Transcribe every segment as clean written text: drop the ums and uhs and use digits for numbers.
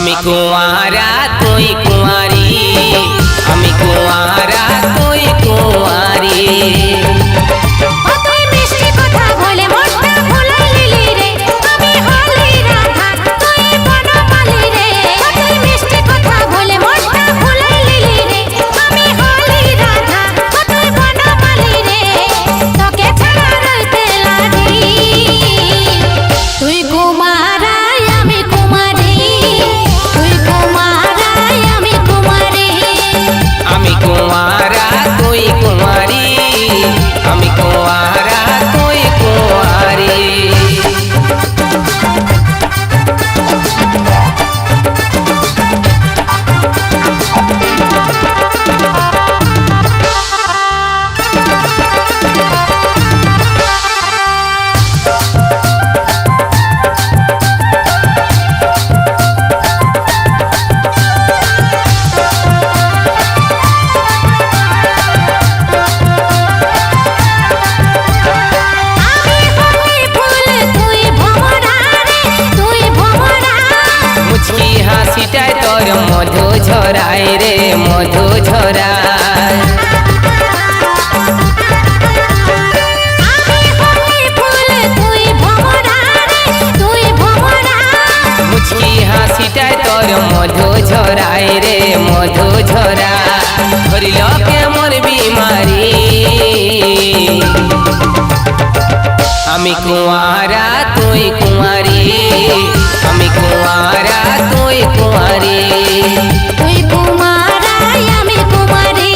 আমি কুয়ারা তুই কুয়ারি, আমি কুয়ারা তুই কুয়ারি। মধু ঝরায় রে মধু ঝরায়, মুচকি হাসিটায় তোর মধু ঝরায় রে মধু ঝরায়। ধরিল কেমন বিমারি, আমি কুয়ারা তুই কুয়ারি, আমি কুয়ারা তুই কুয়ারি। তুই কুমারা আমি কুমারী,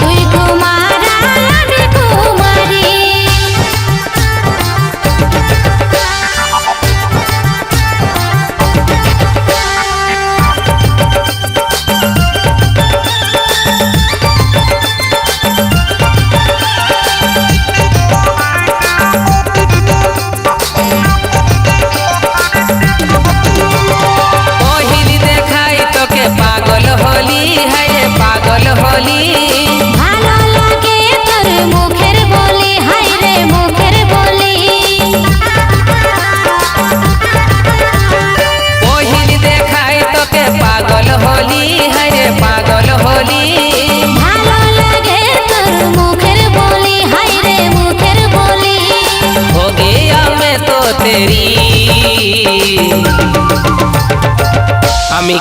তুই কুমারা আমি কুমারী। ভালো লাগে তোর মুখের বলি, হাই রে মুখের বলি। ওহিল দেখাই তোকে পাগল হলি, হাই রে পাগল হলি। ভালো লাগে তোর মুখের বলি, হাই রে মুখের বলি। हो गया मैं तो तेरी, আমি